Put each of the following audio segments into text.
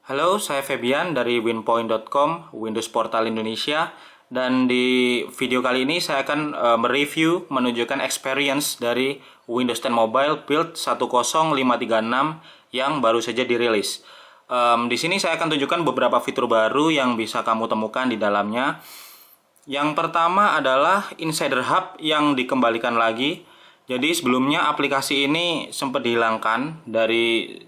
Halo, saya Febian dari winpoint.com, Windows Portal Indonesia. Dan di video kali ini saya akan mereview, menunjukkan experience dari Windows 10 Mobile build 10536 yang baru saja dirilis. Di sini saya akan tunjukkan beberapa fitur baru yang bisa kamu temukan di dalamnya. Yang pertama adalah Insider Hub yang dikembalikan lagi. Jadi sebelumnya aplikasi ini sempat dihilangkan dari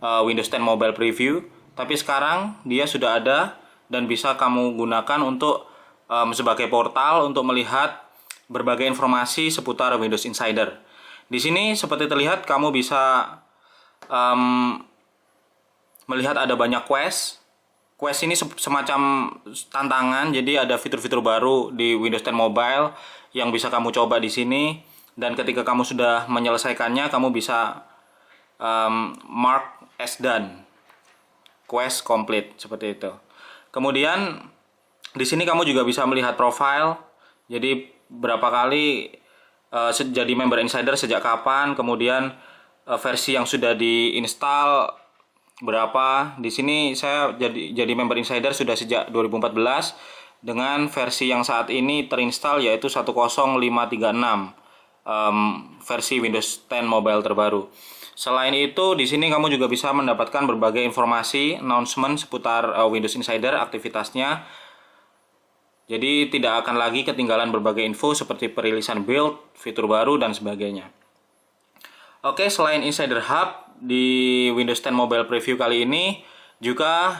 Windows 10 Mobile Preview, tapi sekarang dia sudah ada dan bisa kamu gunakan untuk sebagai portal untuk melihat berbagai informasi seputar Windows Insider. Di sini seperti terlihat kamu bisa melihat ada banyak quest. Quest ini semacam tantangan, jadi ada fitur-fitur baru di Windows 10 Mobile yang bisa kamu coba di sini. Dan ketika kamu sudah menyelesaikannya, kamu bisa mark as done, quest complete, seperti itu. Kemudian di sini kamu juga bisa melihat profile, jadi berapa kali jadi member Insider sejak kapan, kemudian versi yang sudah diinstal berapa. Di sini saya jadi member Insider sudah sejak 2014 dengan versi yang saat ini terinstall yaitu 10536. Versi Windows 10 Mobile terbaru. Selain itu, di sini kamu juga bisa mendapatkan berbagai informasi, announcement seputar Windows Insider, aktivitasnya. Jadi tidak akan lagi ketinggalan berbagai info seperti perilisan build, fitur baru, dan sebagainya. Oke, selain Insider Hub, di Windows 10 Mobile Preview kali ini juga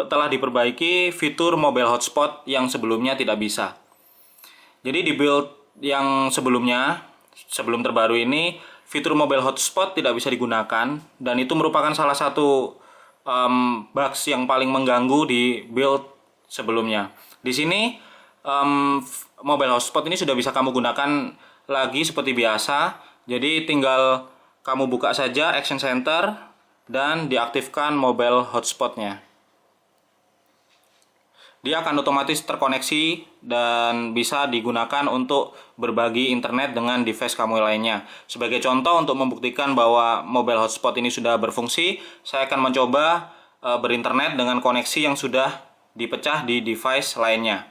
telah diperbaiki fitur Mobile Hotspot yang sebelumnya tidak bisa. Jadi di build yang sebelum terbaru ini, fitur Mobile Hotspot tidak bisa digunakan, dan itu merupakan salah satu bugs yang paling mengganggu di build sebelumnya. Di sini Mobile Hotspot ini sudah bisa kamu gunakan lagi seperti biasa. Jadi tinggal kamu buka saja Action Center dan diaktifkan Mobile Hotspotnya. Dia akan otomatis terkoneksi dan bisa digunakan untuk berbagi internet dengan device kamu lainnya. Sebagai contoh, untuk membuktikan bahwa mobile hotspot ini sudah berfungsi, saya akan mencoba berinternet dengan koneksi yang sudah dipecah di device lainnya.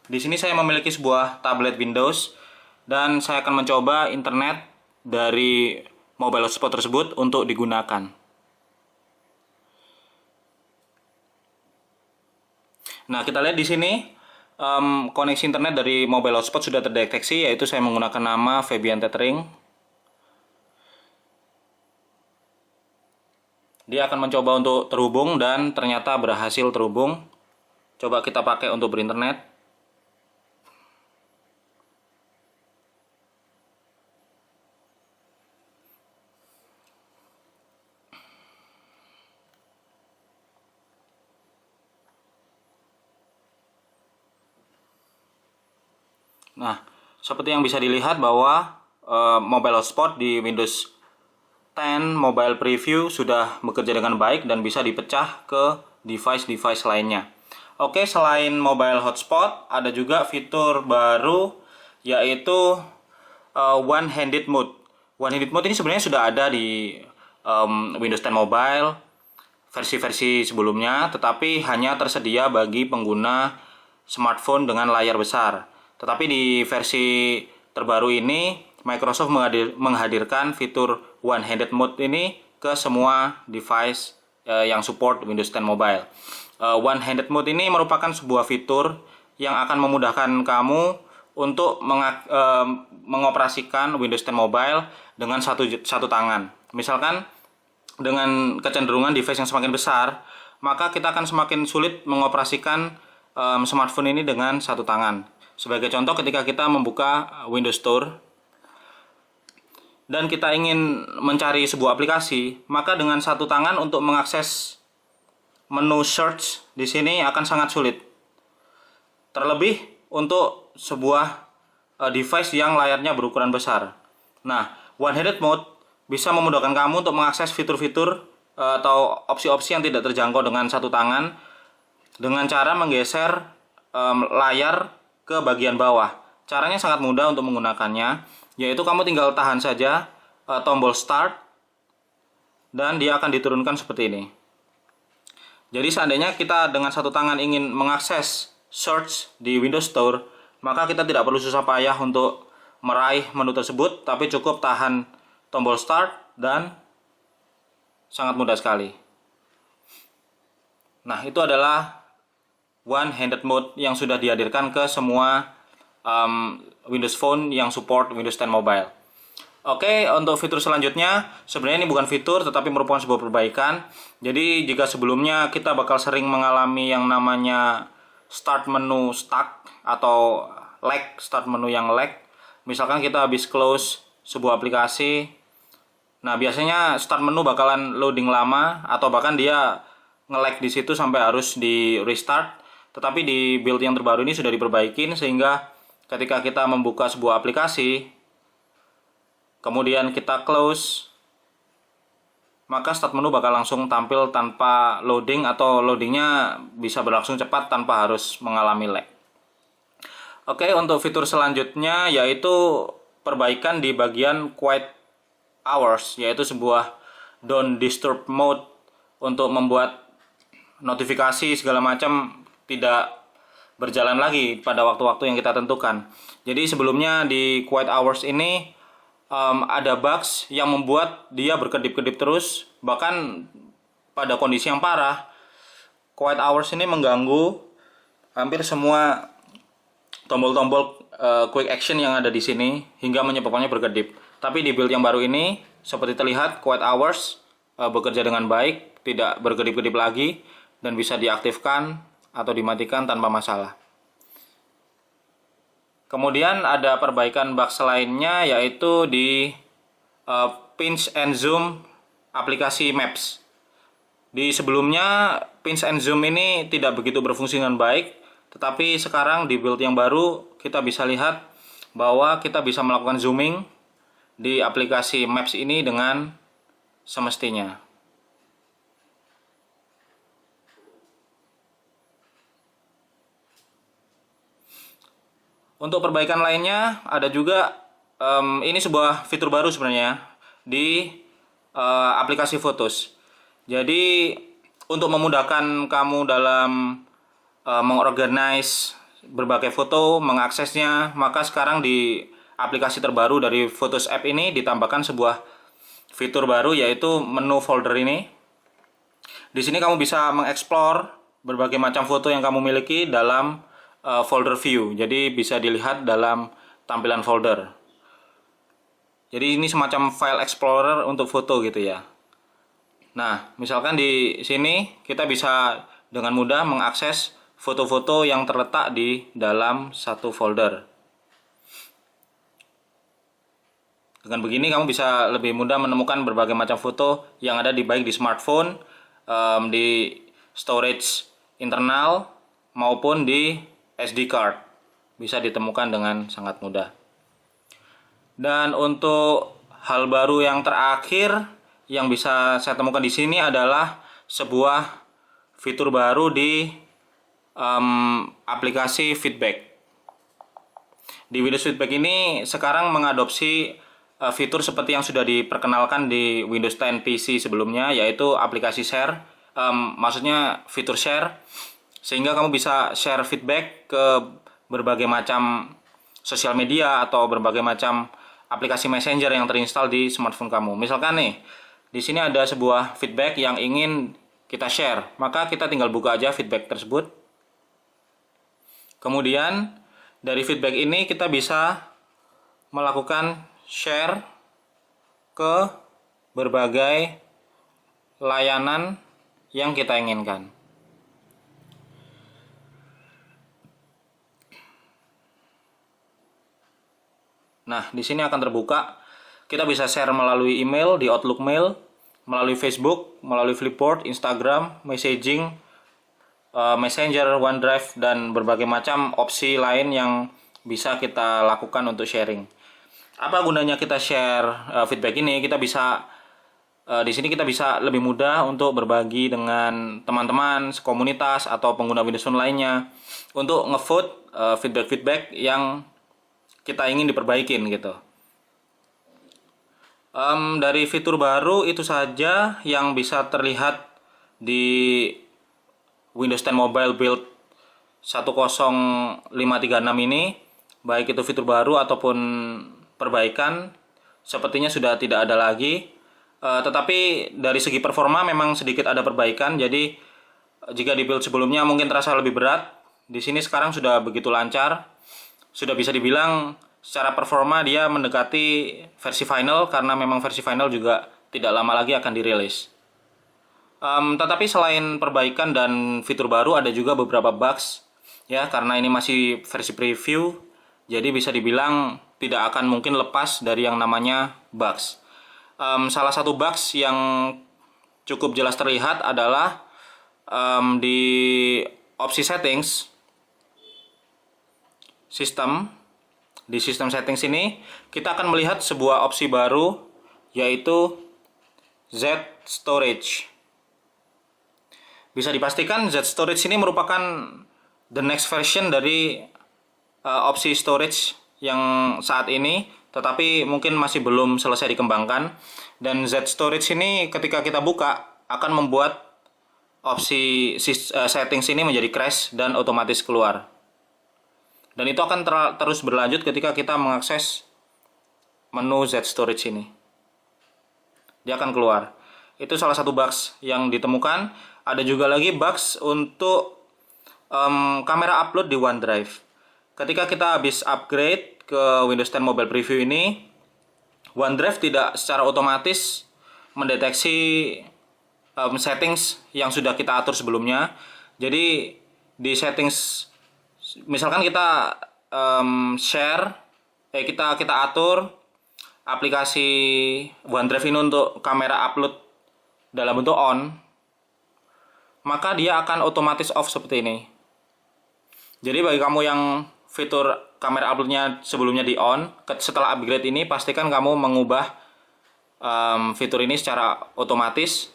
Di sini saya memiliki sebuah tablet Windows dan saya akan mencoba internet dari mobile hotspot tersebut untuk digunakan. Nah, kita lihat di sini koneksi internet dari mobile hotspot sudah terdeteksi, yaitu saya menggunakan nama Febian Tethering. Dia akan mencoba untuk terhubung dan ternyata berhasil terhubung. Coba kita pakai untuk berinternet. Nah, seperti yang bisa dilihat bahwa mobile hotspot di Windows 10 Mobile Preview sudah bekerja dengan baik dan bisa dipecah ke device-device lainnya. Oke, selain mobile hotspot, ada juga fitur baru yaitu one-handed mode. One-handed mode ini sebenarnya sudah ada di Windows 10 Mobile versi-versi sebelumnya, tetapi hanya tersedia bagi pengguna smartphone dengan layar besar. Tetapi di versi terbaru ini, Microsoft menghadirkan fitur one-handed mode ini ke semua device yang support Windows 10 Mobile. One-handed mode ini merupakan sebuah fitur yang akan memudahkan kamu untuk mengoperasikan Windows 10 Mobile dengan satu tangan. Misalkan dengan kecenderungan device yang semakin besar, maka kita akan semakin sulit mengoperasikan smartphone ini dengan satu tangan. Sebagai contoh, ketika kita membuka Windows Store dan kita ingin mencari sebuah aplikasi, maka dengan satu tangan untuk mengakses menu search di sini akan sangat sulit. Terlebih untuk sebuah device yang layarnya berukuran besar. Nah, one-handed mode bisa memudahkan kamu untuk mengakses fitur-fitur atau opsi-opsi yang tidak terjangkau dengan satu tangan dengan cara menggeser layar ke bagian bawah. Caranya sangat mudah untuk menggunakannya, yaitu kamu tinggal tahan saja tombol start dan dia akan diturunkan seperti ini. Jadi seandainya kita dengan satu tangan ingin mengakses search di Windows Store, maka kita tidak perlu susah payah untuk meraih menu tersebut, tapi cukup tahan tombol Start dan sangat mudah sekali. Nah, itu adalah one-handed mode yang sudah dihadirkan ke semua Windows Phone yang support Windows 10 Mobile. Oke, untuk fitur selanjutnya, sebenarnya ini bukan fitur tetapi merupakan sebuah perbaikan. Jadi jika sebelumnya kita bakal sering mengalami yang namanya start menu stuck atau lag, start menu yang lag. Misalkan kita habis close sebuah aplikasi, nah biasanya start menu bakalan loading lama atau bahkan dia nge-lag di situ sampai harus di restart. Tetapi di build yang terbaru ini sudah diperbaikin sehingga ketika kita membuka sebuah aplikasi, kemudian kita close, maka start menu bakal langsung tampil tanpa loading atau loadingnya bisa berlangsung cepat tanpa harus mengalami lag. Oke, untuk fitur selanjutnya yaitu perbaikan di bagian quiet hours, yaitu sebuah don't disturb mode untuk membuat notifikasi segala macam tidak berjalan lagi pada waktu-waktu yang kita tentukan. Jadi sebelumnya di quiet hours ini ada bugs yang membuat dia berkedip-kedip terus, bahkan pada kondisi yang parah quiet hours ini mengganggu hampir semua tombol-tombol quick action yang ada di sini hingga menyebabkannya berkedip. Tapi di build yang baru ini seperti terlihat quiet hours bekerja dengan baik, tidak berkedip-kedip lagi dan bisa diaktifkan atau dimatikan tanpa masalah. Kemudian ada perbaikan bug lainnya yaitu di pinch and zoom aplikasi Maps. Di sebelumnya pinch and zoom ini tidak begitu berfungsi dengan baik, tetapi sekarang di build yang baru kita bisa lihat bahwa kita bisa melakukan zooming di aplikasi Maps ini dengan semestinya. Untuk perbaikan lainnya ada juga ini sebuah fitur baru sebenarnya di aplikasi Photos. Jadi untuk memudahkan kamu dalam mengorganize berbagai foto, mengaksesnya, maka sekarang di aplikasi terbaru dari Photos app ini ditambahkan sebuah fitur baru yaitu menu folder ini. Di sini kamu bisa mengeksplor berbagai macam foto yang kamu miliki dalam folder view, jadi bisa dilihat dalam tampilan folder. Jadi ini semacam file explorer untuk foto gitu ya. Nah, misalkan di sini kita bisa dengan mudah mengakses foto-foto yang terletak di dalam satu folder. Dengan begini kamu bisa lebih mudah menemukan berbagai macam foto yang ada baik di smartphone, di storage internal maupun di SD card, bisa ditemukan dengan sangat mudah. Dan untuk hal baru yang terakhir yang bisa saya temukan di sini adalah sebuah fitur baru di aplikasi Feedback. Di Windows Feedback ini sekarang mengadopsi fitur seperti yang sudah diperkenalkan di Windows 10 PC sebelumnya, yaitu aplikasi share, maksudnya fitur share, sehingga kamu bisa share feedback ke berbagai macam sosial media atau berbagai macam aplikasi messenger yang terinstall di smartphone kamu. Misalkan nih, di sini ada sebuah feedback yang ingin kita share, maka kita tinggal buka aja feedback tersebut. Kemudian dari feedback ini kita bisa melakukan share ke berbagai layanan yang kita inginkan. Nah, di sini akan terbuka. Kita bisa share melalui email di Outlook Mail, melalui Facebook, melalui Flipboard, Instagram, messaging, Messenger, OneDrive, dan berbagai macam opsi lain yang bisa kita lakukan untuk sharing. Apa gunanya kita share feedback ini? Kita bisa di sini kita bisa lebih mudah untuk berbagi dengan teman-teman, komunitas atau pengguna Windows Phone lainnya untuk ngevote feedback-feedback yang kita ingin diperbaikin gitu. Dari fitur baru itu saja yang bisa terlihat di Windows 10 Mobile build 10536 ini, baik itu fitur baru ataupun perbaikan, sepertinya sudah tidak ada lagi. Tetapi dari segi performa memang sedikit ada perbaikan. Jadi jika di build sebelumnya mungkin terasa lebih berat, di sini sekarang sudah begitu lancar. Sudah bisa dibilang secara performa dia mendekati versi final, karena memang versi final juga tidak lama lagi akan dirilis. Tetapi selain perbaikan dan fitur baru, ada juga beberapa bugs ya, karena ini masih versi preview. Jadi bisa dibilang tidak akan mungkin lepas dari yang namanya bugs. Salah satu bugs yang cukup jelas terlihat adalah di opsi settings sistem. Di sistem settings ini kita akan melihat sebuah opsi baru, yaitu Z Storage. Bisa dipastikan Z Storage ini merupakan the next version dari opsi storage yang saat ini, tetapi mungkin masih belum selesai dikembangkan. Dan Z Storage ini ketika kita buka akan membuat opsi settings ini menjadi crash dan otomatis keluar. Dan itu akan terus berlanjut ketika kita mengakses menu Z Storage ini. Dia akan keluar. Itu salah satu bugs yang ditemukan. Ada juga lagi bugs untuk kamera upload di OneDrive. Ketika kita habis upgrade ke Windows 10 Mobile Preview ini, OneDrive tidak secara otomatis mendeteksi settings yang sudah kita atur sebelumnya. Jadi di settings, misalkan kita kita atur aplikasi OneDrive ini untuk kamera upload dalam bentuk on, maka dia akan otomatis off seperti ini. Jadi bagi kamu yang fitur kamera uploadnya sebelumnya di on, setelah upgrade ini pastikan kamu mengubah fitur ini secara otomatis,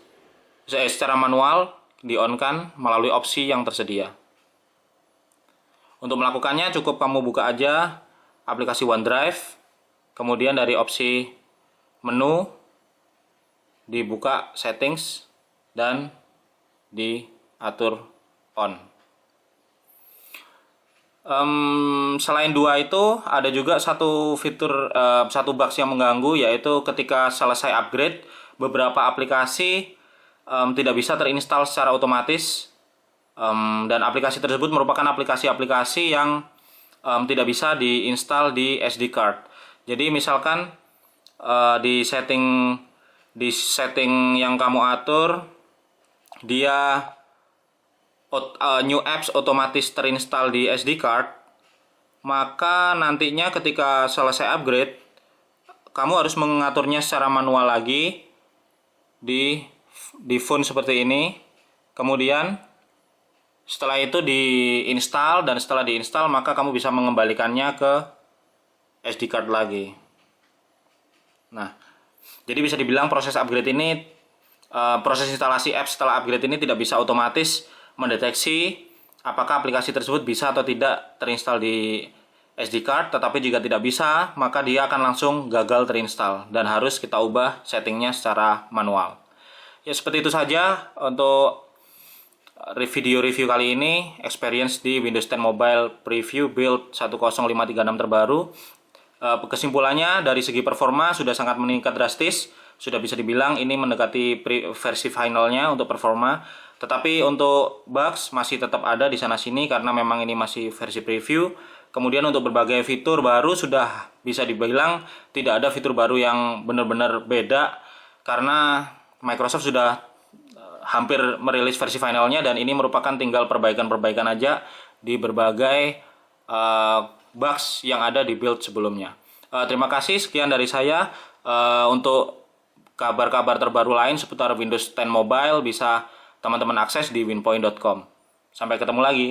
secara manual, di on kan melalui opsi yang tersedia. Untuk melakukannya cukup kamu buka aja aplikasi OneDrive, kemudian dari opsi menu dibuka settings dan diatur on. Selain dua itu, ada juga satu fitur, satu bugs yang mengganggu, yaitu ketika selesai upgrade, beberapa aplikasi tidak bisa terinstall secara otomatis, dan aplikasi tersebut merupakan aplikasi-aplikasi yang tidak bisa diinstal di SD card. Jadi misalkan di setting yang kamu atur, dia new apps otomatis terinstall di SD card, maka nantinya ketika selesai upgrade, kamu harus mengaturnya secara manual lagi di phone seperti ini. Kemudian setelah itu diinstal, dan setelah diinstal maka kamu bisa mengembalikannya ke SD card lagi. Nah, jadi bisa dibilang proses upgrade ini, proses instalasi apps setelah upgrade ini tidak bisa otomatis mendeteksi apakah aplikasi tersebut bisa atau tidak terinstall di SD card. Tetapi jika tidak bisa, maka dia akan langsung gagal terinstall dan harus kita ubah settingnya secara manual. Ya, seperti itu saja untuk video review kali ini, experience di Windows 10 Mobile Preview build 10536 terbaru. Kesimpulannya, dari segi performa sudah sangat meningkat drastis, sudah bisa dibilang ini mendekati versi finalnya untuk performa. Tetapi untuk bugs masih tetap ada di sana-sini karena memang ini masih versi preview. Kemudian untuk berbagai fitur baru sudah bisa dibilang tidak ada fitur baru yang benar-benar beda, karena Microsoft sudah hampir merilis versi finalnya, dan ini merupakan tinggal perbaikan-perbaikan aja di berbagai bugs yang ada di build sebelumnya. Terima kasih, sekian dari saya. Untuk kabar-kabar terbaru lain seputar Windows 10 Mobile bisa teman-teman akses di winpoint.com. Sampai ketemu lagi.